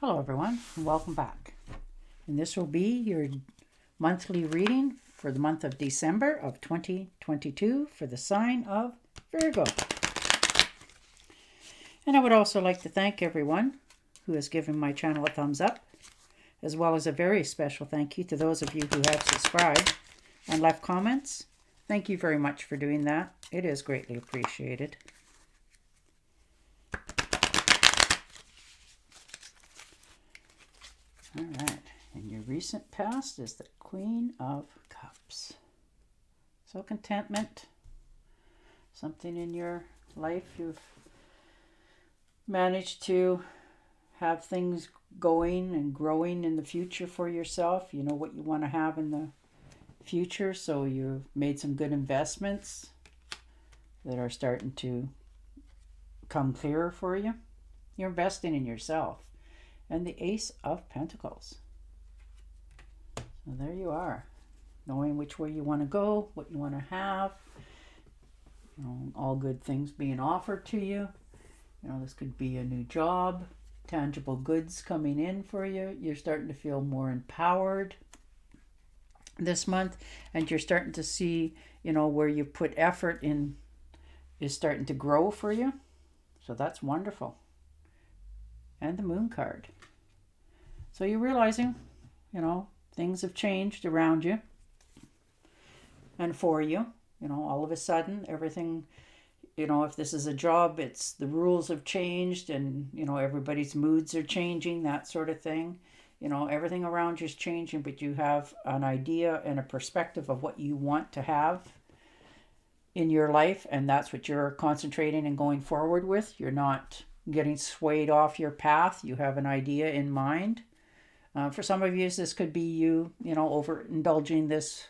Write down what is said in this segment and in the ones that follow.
Hello everyone, and welcome back. And this will be your monthly reading for the month of December of 2022 for the sign of Virgo. And I would also like to thank everyone who has given my channel a thumbs up, as well as a very special thank you to those of you who have subscribed and left comments. Thank you very much for doing that. It is greatly appreciated. All right, and your recent past is the Queen of Cups. So contentment, something in your life you've managed to have things going and growing in the future for yourself. You know what you want to have in the future, so you've made some good investments that are starting to come clearer for you. You're investing in yourself. And the Ace of Pentacles. So there you are, knowing which way you want to go, what you want to have, all good things being offered to you. This could be a new job, tangible goods coming in for you. You're starting to feel more empowered this month, and you're starting to see, where you put effort in is starting to grow for you. So that's wonderful. And the Moon card. So you're realizing, things have changed around you and for you. All of a sudden, everything, if this is a job, it's the rules have changed and, everybody's moods are changing, that sort of thing. Everything around you is changing, but you have an idea and a perspective of what you want to have in your life, and that's what you're concentrating and going forward with. You're not getting swayed off your path. You have an idea in mind. For some of you, this could be you, overindulging this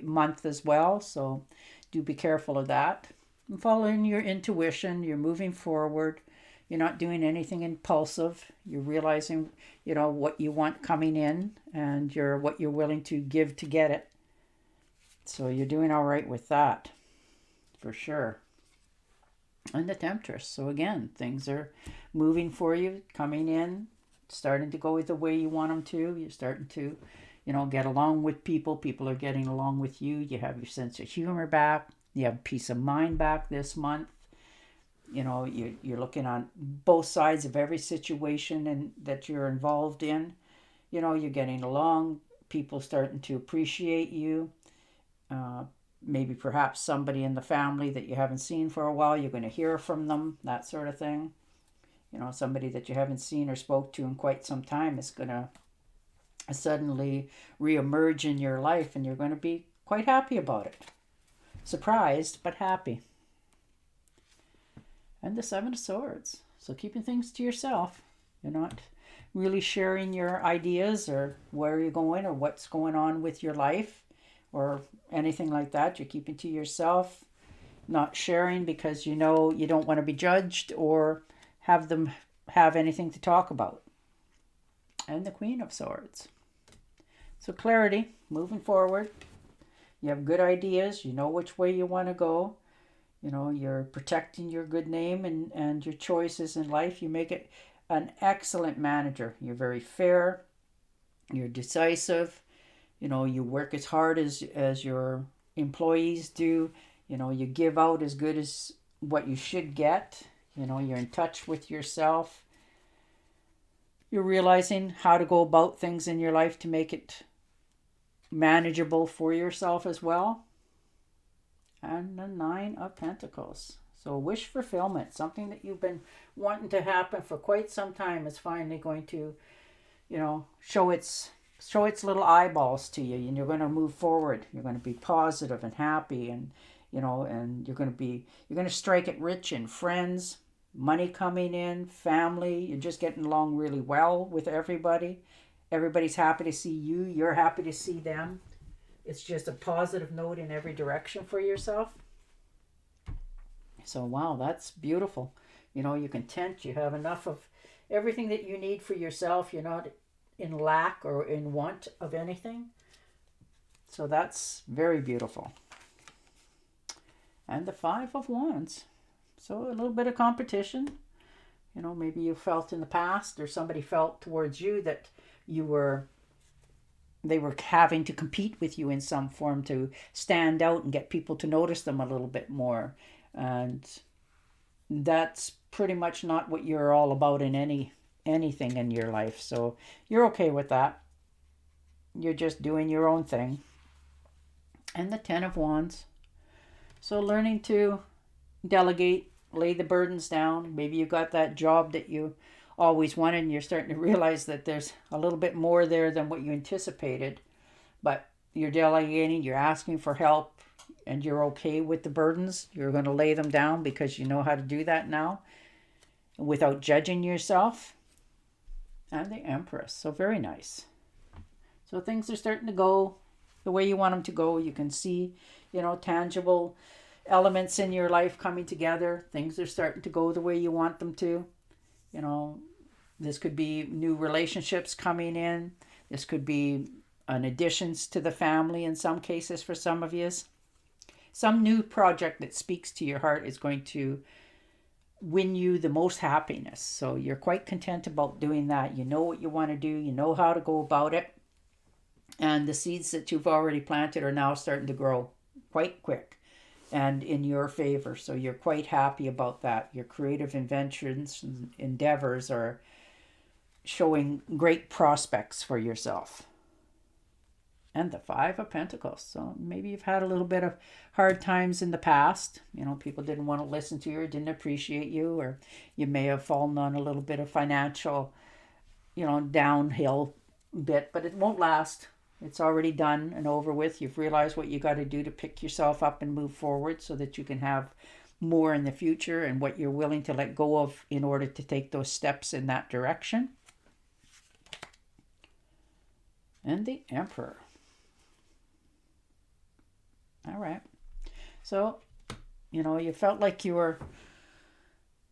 month as well. So do be careful of that. And following your intuition, you're moving forward. You're not doing anything impulsive. You're realizing, what you want coming in and what you're willing to give to get it. So you're doing all right with that, for sure. And the Temptress. So again, things are moving for you, coming in, starting to go the way you want them to. You're starting to, get along with people. People are getting along with you. You have your sense of humor back. You have peace of mind back this month. You're looking on both sides of every situation and that you're involved in. You're getting along. People starting to appreciate you. Maybe perhaps somebody in the family that you haven't seen for a while, you're going to hear from them, that sort of thing. Somebody that you haven't seen or spoke to in quite some time is going to suddenly reemerge in your life, and you're going to be quite happy about it. Surprised, but happy. And the Seven of Swords. So keeping things to yourself. You're not really sharing your ideas or where you're going or what's going on with your life or anything like that. You're keeping to yourself, not sharing because you don't want to be judged or have them have anything to talk about. And the Queen of Swords. So clarity, moving forward. You have good ideas. You know which way you want to go. You're protecting your good name and your choices in life. You make it an excellent manager. You're very fair. You're decisive. You work as hard as your employees do. You give out as good as what you should get. You're in touch with yourself. You're realizing how to go about things in your life to make it manageable for yourself as well. And the Nine of Pentacles. So wish fulfillment, something that you've been wanting to happen for quite some time is finally going to, show its little eyeballs to you, and you're going to move forward. You're going to be positive and happy, and and you're going to strike it rich in friends, money coming in, family. You're just getting along really well with everybody. Everybody's happy to see you. You're happy to see them. It's just a positive note in every direction for yourself. So wow, that's beautiful. You're content. You have enough of everything that you need for yourself. You're not in lack or in want of anything. So that's very beautiful. And the Five of Wands. So a little bit of competition. You know, maybe you felt in the past, or somebody felt towards you that they were having to compete with you in some form to stand out and get people to notice them a little bit more. And that's pretty much not what you're all about in anything in your life. So you're okay with that. You're just doing your own thing. And the 10 of Wands. So learning to delegate, lay the burdens down. Maybe you got that job that you always wanted and you're starting to realize that there's a little bit more there than what you anticipated. But you're delegating, you're asking for help, and you're okay with the burdens. You're going to lay them down because you know how to do that now without judging yourself. And the Empress. So very nice. So things are starting to go the way you want them to go. You can see, tangible elements in your life coming together. Things are starting to go the way you want them to. This could be new relationships coming in. This could be an additions to the family in some cases for some of you. Some new project that speaks to your heart is going to win you the most happiness. So you're quite content about doing that. You know what you want to do. You know how to go about it. And the seeds that you've already planted are now starting to grow quite quick and in your favor. So you're quite happy about that. Your creative inventions and endeavors are showing great prospects for yourself. And the 5 of Pentacles. So maybe you've had a little bit of hard times in the past. People didn't want to listen to you or didn't appreciate you, or you may have fallen on a little bit of financial, downhill bit, but it won't last. It's already done and over with. You've realized what you got to do to pick yourself up and move forward so that you can have more in the future, and what you're willing to let go of in order to take those steps in that direction. And the Emperor. All right. So, you felt like you were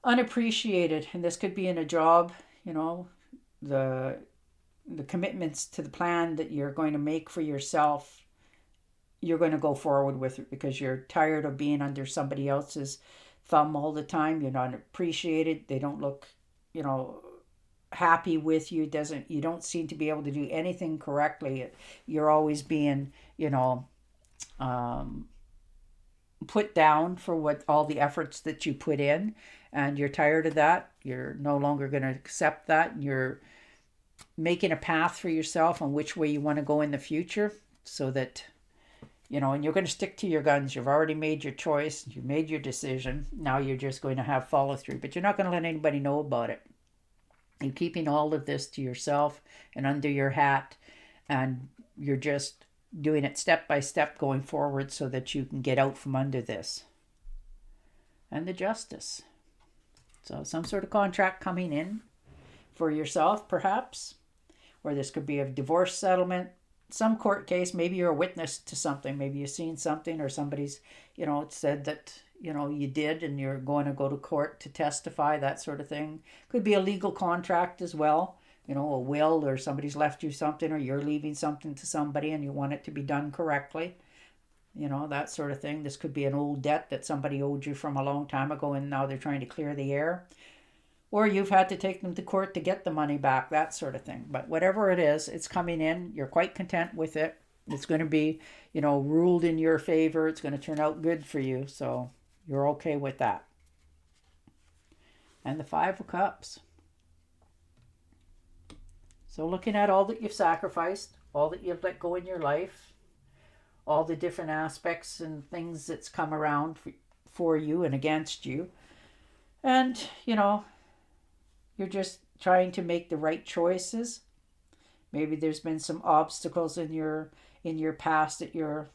unappreciated, and this could be in a job, the commitments to the plan that you're going to make for yourself, you're going to go forward with it because you're tired of being under somebody else's thumb all the time. You're not appreciated. They don't look, happy with you. You don't seem to be able to do anything correctly. You're always being, put down for what all the efforts that you put in, and you're tired of that. You're no longer going to accept that. You're making a path for yourself on which way you want to go in the future, so that and you're going to stick to your guns. You've already made your choice. You made your decision. Now you're just going to have follow through, but you're not going to let anybody know about it. You're keeping all of this to yourself and under your hat, and you're just doing it step by step going forward so that you can get out from under this. And the Justice. So some sort of contract coming in for yourself, perhaps, or this could be a divorce settlement, some court case. Maybe you're a witness to something. Maybe you've seen something, or somebody's, said that, you did, and you're going to go to court to testify, that sort of thing. Could be a legal contract as well. A will, or somebody's left you something, or you're leaving something to somebody and you want it to be done correctly. That sort of thing. This could be an old debt that somebody owed you from a long time ago and now they're trying to clear the air. Or you've had to take them to court to get the money back, that sort of thing. But whatever it is, it's coming in. You're quite content with it. It's going to be, ruled in your favor. It's going to turn out good for you. So you're okay with that. And the 5 of Cups. So looking at all that you've sacrificed, all that you've let go in your life, all the different aspects and things that's come around for you and against you. And, you're just trying to make the right choices. Maybe there's been some obstacles in your past that you're,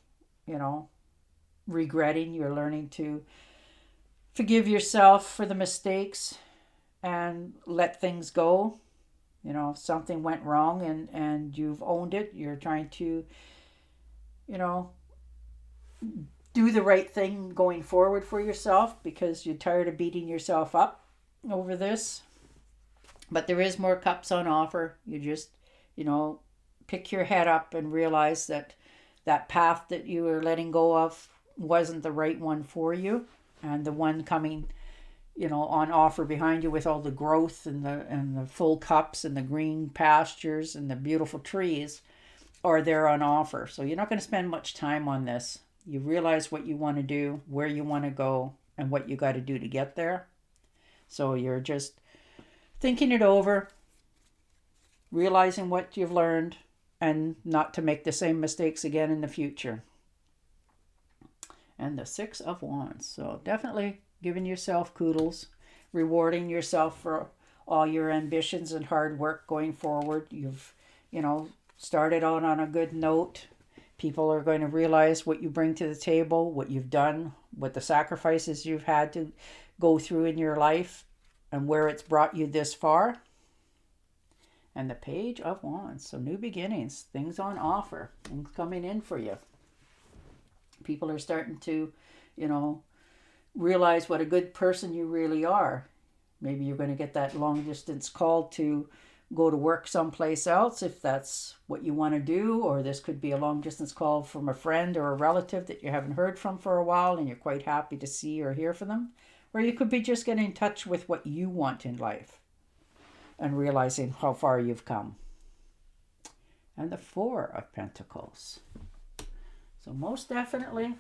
regretting. You're learning to forgive yourself for the mistakes and let things go. If something went wrong and you've owned it, you're trying to, do the right thing going forward for yourself because you're tired of beating yourself up over this. But there is more cups on offer. You just, pick your head up and realize that that path that you were letting go of wasn't the right one for you. And the one coming on offer behind you with all the growth and the full cups and the green pastures and the beautiful trees are there on offer. So you're not going to spend much time on this. You realize what you want to do, where you want to go, and what you got to do to get there. So you're just thinking it over, realizing what you've learned, and not to make the same mistakes again in the future. And the Six of Wands. So definitely giving yourself kudos, rewarding yourself for all your ambitions and hard work going forward. You've, started out on a good note. People are going to realize what you bring to the table, what you've done, what the sacrifices you've had to go through in your life, and where it's brought you this far. And the Page of Wands. So new beginnings, things on offer, things coming in for you. People are starting to, realize what a good person you really are. Maybe you're going to get that long distance call to go to work someplace else if that's what you want to do, or this could be a long distance call from a friend or a relative that you haven't heard from for a while and you're quite happy to see or hear from them. Or you could be just getting in touch with what you want in life and realizing how far you've come. And the Four of Pentacles. So most definitely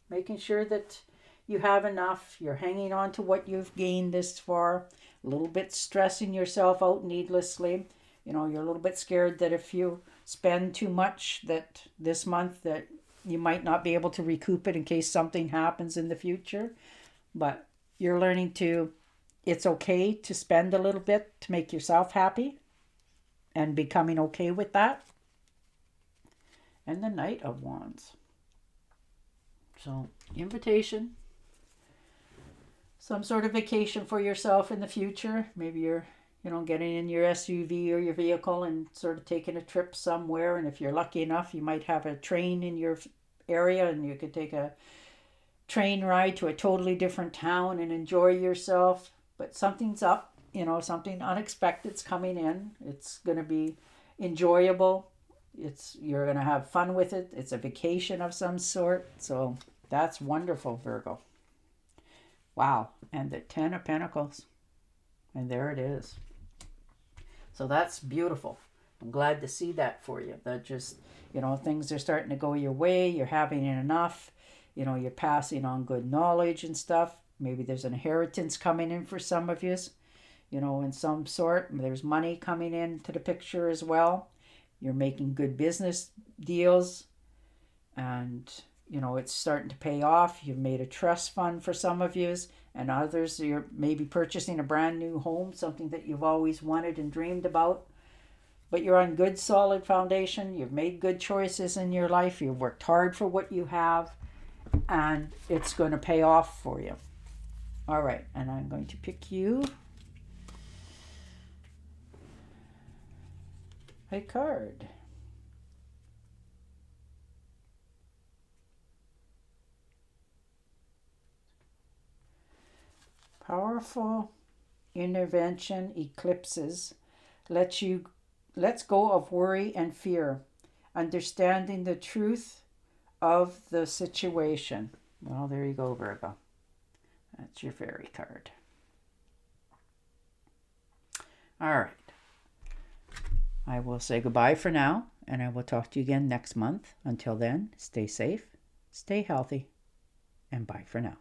making sure that you have enough. You're hanging on to what you've gained this far. A little bit stressing yourself out needlessly. You're a little bit scared that if you spend too much that this month that you might not be able to recoup it in case something happens in the future. But you're learning it's okay to spend a little bit to make yourself happy and becoming okay with that. And the Knight of Wands. So, invitation, some sort of vacation for yourself in the future. Maybe you're, getting in your SUV or your vehicle and sort of taking a trip somewhere. And if you're lucky enough, you might have a train in your area and you could take a train ride to a totally different town and enjoy yourself. But something's up, something unexpected's coming in. It's going to be enjoyable. You're going to have fun with it. It's a vacation of some sort. So that's wonderful, Virgo. Wow. And the Ten of Pentacles. And there it is. So that's beautiful. I'm glad to see that for you. That just, things are starting to go your way. You're having enough. You're passing on good knowledge and stuff. Maybe there's an inheritance coming in for some of you, in some sort. There's money coming into the picture as well. You're making good business deals and, it's starting to pay off. You've made a trust fund for some of you, and others you're maybe purchasing a brand new home, something that you've always wanted and dreamed about. But you're on good, solid foundation. You've made good choices in your life. You've worked hard for what you have, and it's going to pay off for you. All right, and I'm going to pick you a card. Powerful intervention eclipses let's go of worry and fear, understanding the truth of the situation. Well, there you go, Virgo. That's your fairy card. All right. I will say goodbye for now, and I will talk to you again next month. Until then, stay safe, stay healthy, and bye for now.